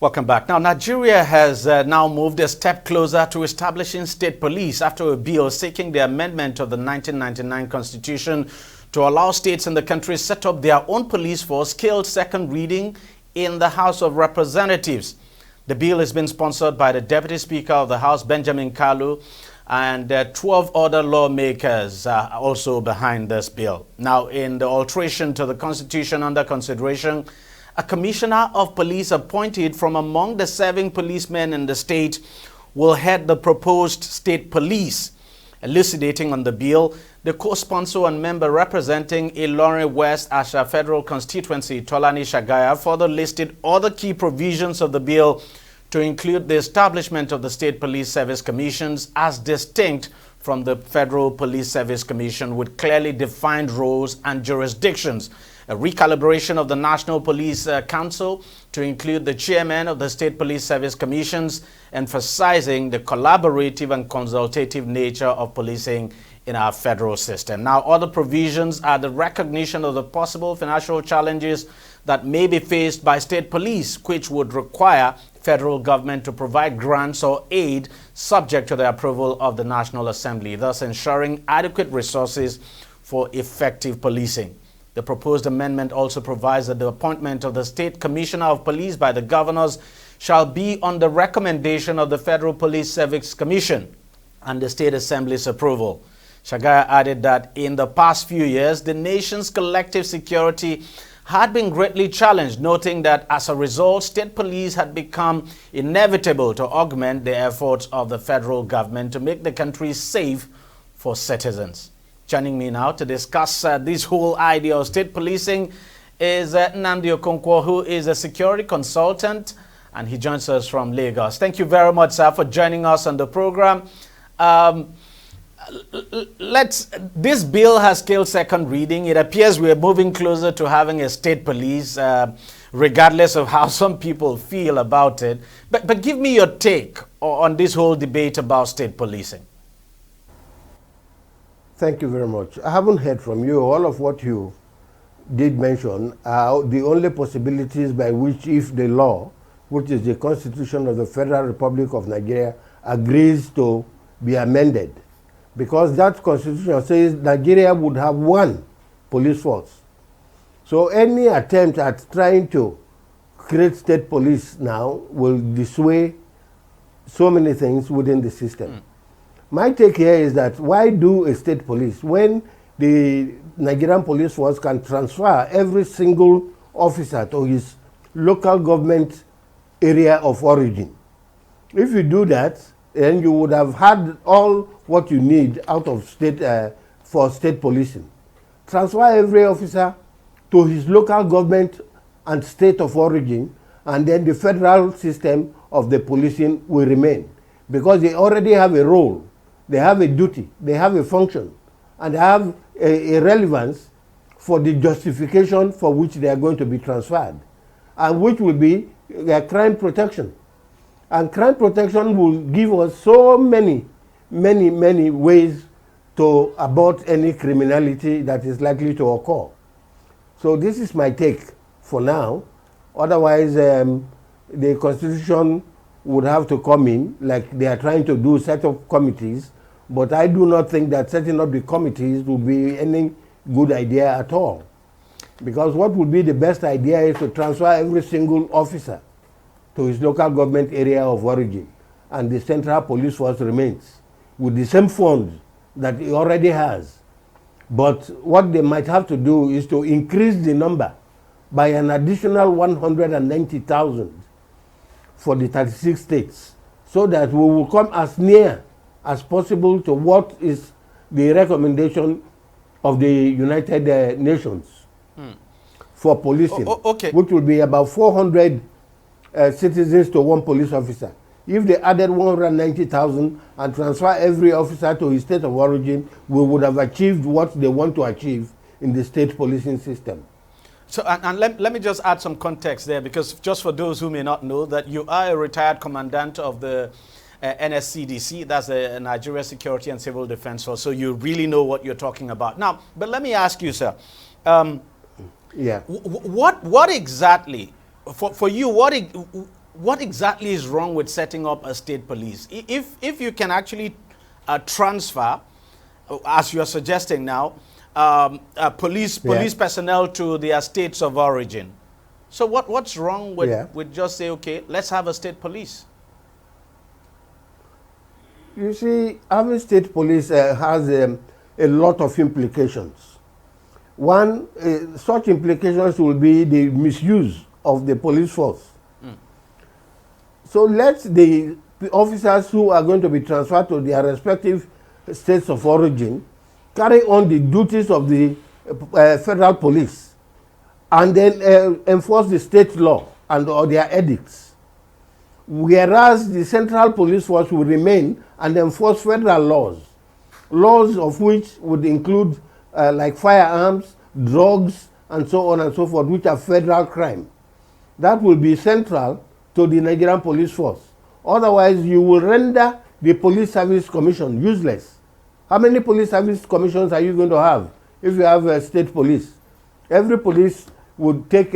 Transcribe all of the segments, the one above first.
Welcome back. Now, Nigeria has now moved a step closer to establishing state police after a bill seeking the amendment of the 1999 Constitution to allow states in the country set up their own police force killed second reading in the House of Representatives. The bill has been sponsored by the Deputy Speaker of the House, Benjamin Kalu, and 12 other lawmakers are also behind this bill. Now, in the alteration to the Constitution under consideration, a commissioner of police appointed from among the serving policemen in the state will head the proposed state police. Elucidating on the bill, the co-sponsor and member representing Ilorin West Asha Federal Constituency, Tolani Shagaya, further listed other key provisions of the bill to include the establishment of the State Police Service Commissions as distinct from the Federal Police Service Commission with clearly defined roles and jurisdictions, a recalibration of the National Police Council to include the chairman of the State Police Service Commissions, emphasizing the collaborative and consultative nature of policing in our federal system. Now, other provisions are the recognition of the possible financial challenges that may be faced by state police, which would require federal government to provide grants or aid subject to the approval of the National Assembly, thus ensuring adequate resources for effective policing. The proposed amendment also provides that the appointment of the State Commissioner of Police by the governors shall be on the recommendation of the Federal Police Service Commission and the State Assembly's approval. Shagaya added that in the past few years, the nation's collective security had been greatly challenged, noting that as a result, state police had become inevitable to augment the efforts of the federal government to make the country safe for citizens. Joining me now to discuss this whole idea of state policing is Nnamdi Okonkwo, who is a security consultant, and he joins us from Lagos. Thank you very much, sir, for joining us on the program. This bill has killed second reading. It appears we are moving closer to having a state police, regardless of how some people feel about it. But give me your take on this whole debate about state policing. Thank you very much. I haven't heard from you. All of what you did mention are the only possibilities by which, if the law, which is the Constitution of the Federal Republic of Nigeria, agrees to be amended. Because that Constitution says Nigeria would have one police force. So any attempt at trying to create state police now will dissuade so many things within the system. My take here is that why do a state police when the Nigerian police force can transfer every single officer to his local government area of origin? If you do that, then you would have had all what you need out of state for state policing. Transfer every officer to his local government and state of origin, and then the federal system of the policing will remain, because they already have a role, they have a duty, they have a function, and they have a relevance for the justification for which they are going to be transferred, and which will be crime protection. And crime protection will give us so many ways to abort any criminality that is likely to occur. So this is my take for now. Otherwise, the Constitution would have to come in, like they are trying to do, set up committees. But I do not think that setting up the committees would be any good idea at all. Because what would be the best idea is to transfer every single officer to his local government area of origin, and the central police force remains with the same funds that he already has. But what they might have to do is to increase the number by an additional 190,000 for the 36 states, so that we will come as near as possible to what is the recommendation of the United Nations for policing, okay, which will be about 400 citizens to one police officer. If they added 190,000 and transfer every officer to his state of origin, we would have achieved what they want to achieve in the state policing system. So, and let me just add some context there, because just for those who may not know, that you are a retired commandant of the NSCDC, that's the Nigeria Security and Civil Defense Force, so you really know what you're talking about. Now, but let me ask you, sir, what exactly, for you, what exactly is wrong with setting up a state police? If you can actually transfer, as you are suggesting now, police personnel to their states of origin. So what's wrong with just say, okay, let's have a state police? You see, having state police has a lot of implications. One, such implications will be the misuse of the police force. So let the officers who are going to be transferred to their respective states of origin carry on the duties of the federal police and then enforce the state law and or their edicts. Whereas the central police force will remain and enforce federal laws, laws of which would include like firearms, drugs, and so on and so forth, which are federal crime. That will be central to the Nigerian police force. Otherwise, you will render the Police Service Commission useless. How many police service commissions are you going to have if you have a state police? Every police would take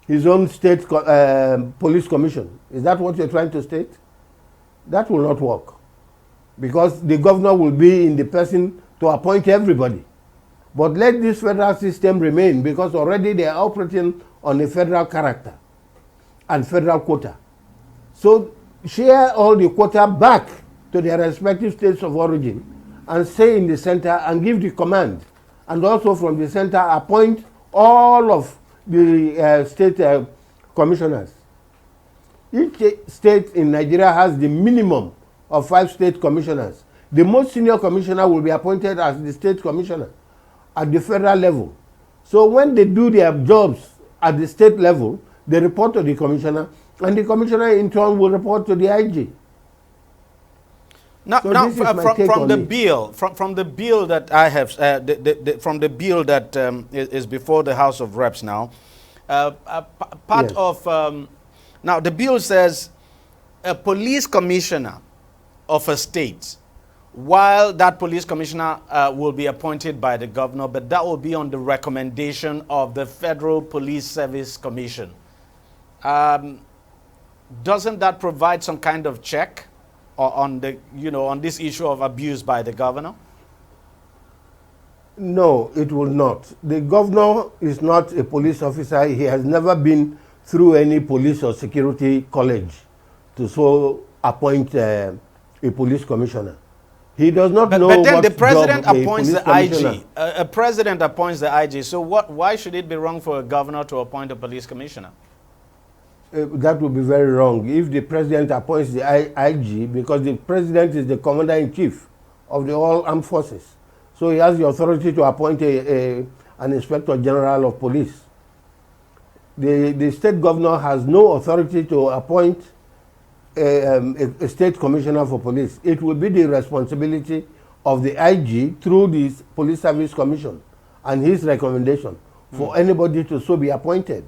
his own state police commission. Is that what you're trying to state? That will not work, because the governor will be in the person to appoint everybody. But let this federal system remain, because already they are operating on a federal character and federal quota. So share all the quota back to their respective states of origin and stay in the center and give the command. And also from the center appoint all of the state commissioners. Each state in Nigeria has the minimum of 5 state commissioners. The most senior commissioner will be appointed as the state commissioner at the federal level. So when they do their jobs at the state level, they report to the commissioner, and the commissioner in turn will report to the IG. Now, from the bill that I have, from the bill that is before the House of Reps now, part of now the bill says a police commissioner of a state, while that police commissioner will be appointed by the governor, but that will be on the recommendation of the Federal Police Service Commission. Doesn't that provide some kind of check on the, on this issue of abuse by the governor? No, it will not. The governor is not a police officer. He has never been through any police or security college to so appoint a police commissioner. He does not know. But then the president appoints the IG. A president appoints the IG. So why should it be wrong for a governor to appoint a police commissioner? That would be very wrong if the president appoints the IG, because the president is the commander-in-chief of the all armed forces. So he has the authority to appoint an inspector general of police. The state governor has no authority to appoint a state commissioner for police. It will be the responsibility of the IG through the Police Service Commission and his recommendation for anybody to so be appointed.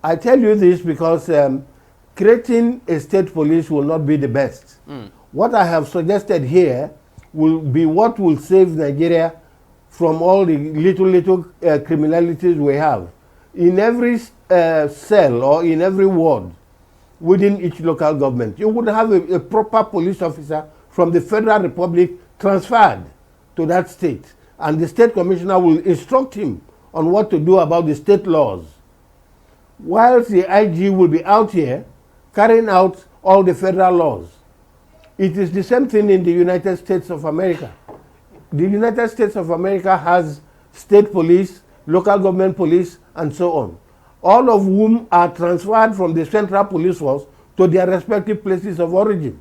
I tell you this because creating a state police will not be the best. What I have suggested here will be what will save Nigeria from all the little criminalities we have. In every cell or in every ward within each local government, you would have a proper police officer from the Federal Republic transferred to that state. And the state commissioner will instruct him on what to do about the state laws, whilst the IG will be out here carrying out all the federal laws. It is the same thing in the United States of America. The United States of America has state police, local government police, and so on, all of whom are transferred from the central police force to their respective places of origin.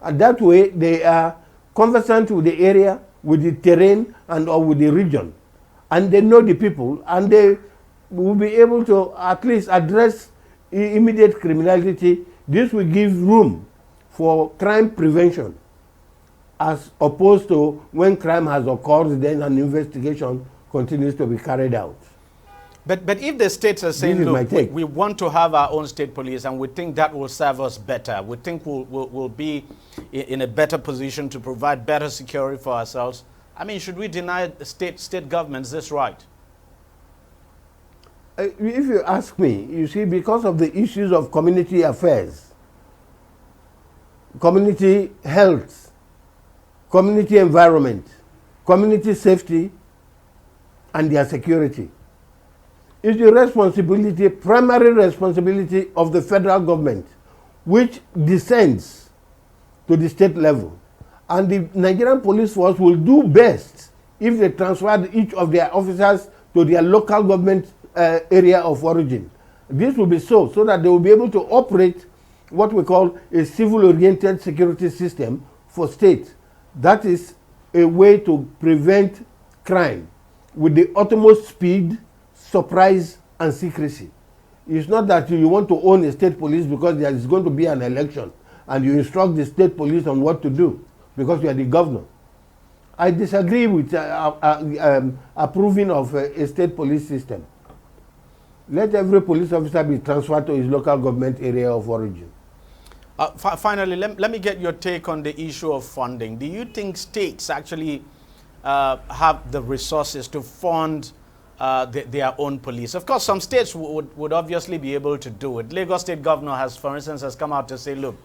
And that way, they are conversant with the area, with the terrain, and or with the region. And they know the people, and they will be able to at least address immediate criminality. This will give room for crime prevention, as opposed to when crime has occurred, then an investigation continues to be carried out. But if the states are saying, look, we want to have our own state police and we think that will serve us better, we think we'll be in a better position to provide better security for ourselves, I mean, should we deny the state governments this right? If you ask me, you see, because of the issues of community affairs, community health, community environment, community safety, and their security, is the responsibility, primary responsibility of the federal government, which descends to the state level. And the Nigerian police force will do best if they transferred each of their officers to their local government area of origin. This will be so that they will be able to operate what we call a civil-oriented security system for state. That is a way to prevent crime with the utmost speed, surprise, and secrecy. It's not that you want to own a state police because there is going to be an election and you instruct the state police on what to do because you are the governor. I disagree with approving of a state police system. Let every police officer be transferred to his local government area of origin. Finally, let me get your take on the issue of funding. Do you think states actually have the resources to fund their own police? Of course, some states would obviously be able to do it. Lagos State Governor has, for instance, has come out to say, look,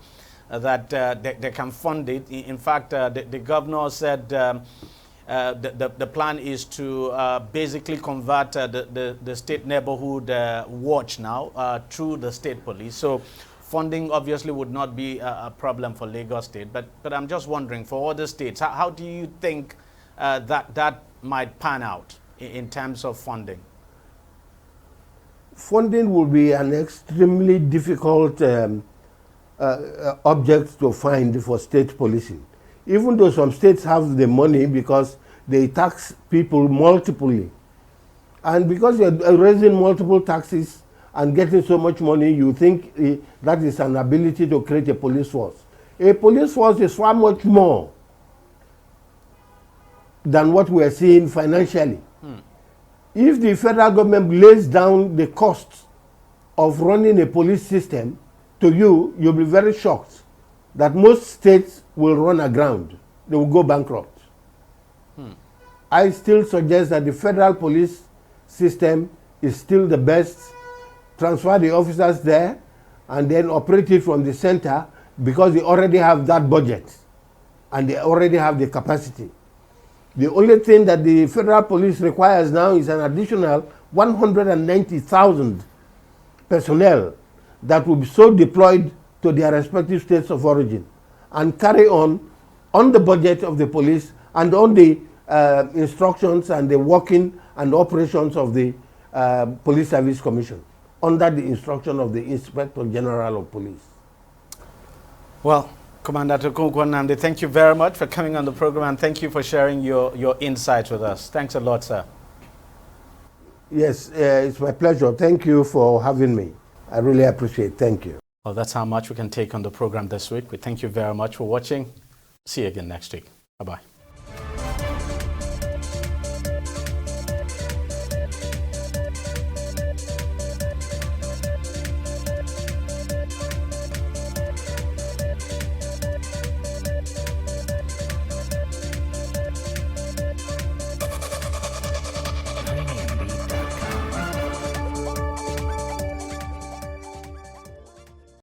that they can fund it. In fact, the governor said the plan is to basically convert the state neighborhood watch now through the state police. So funding obviously would not be a problem for Lagos State. But I'm just wondering, for other states, how do you think that might pan out in terms of funding? Funding will be an extremely difficult object to find for state policing. Even though some states have the money because they tax people multiply. And because you're raising multiple taxes and getting so much money, you think that is an ability to create a police force. A police force is far much more than what we are seeing financially. If the federal government lays down the cost of running a police system to you, you'll be very shocked that most states will run aground. They will go bankrupt. I still suggest that the federal police system is still the best. Transfer the officers there and then operate it from the center because they already have that budget and they already have the capacity. The only thing that the federal police requires now is an additional 190,000 personnel that will be so deployed to their respective states of origin and carry on the budget of the police and on the instructions and the working and operations of the Police Service Commission under the instruction of the Inspector General of Police. Well, Commander Tokunkwanamde, thank you very much for coming on the program and thank you for sharing your insights with us. Thanks a lot, sir. Yes, it's my pleasure. Thank you for having me. I really appreciate it. Thank you. Well, that's how much we can take on the program this week. We thank you very much for watching. See you again next week. Bye-bye.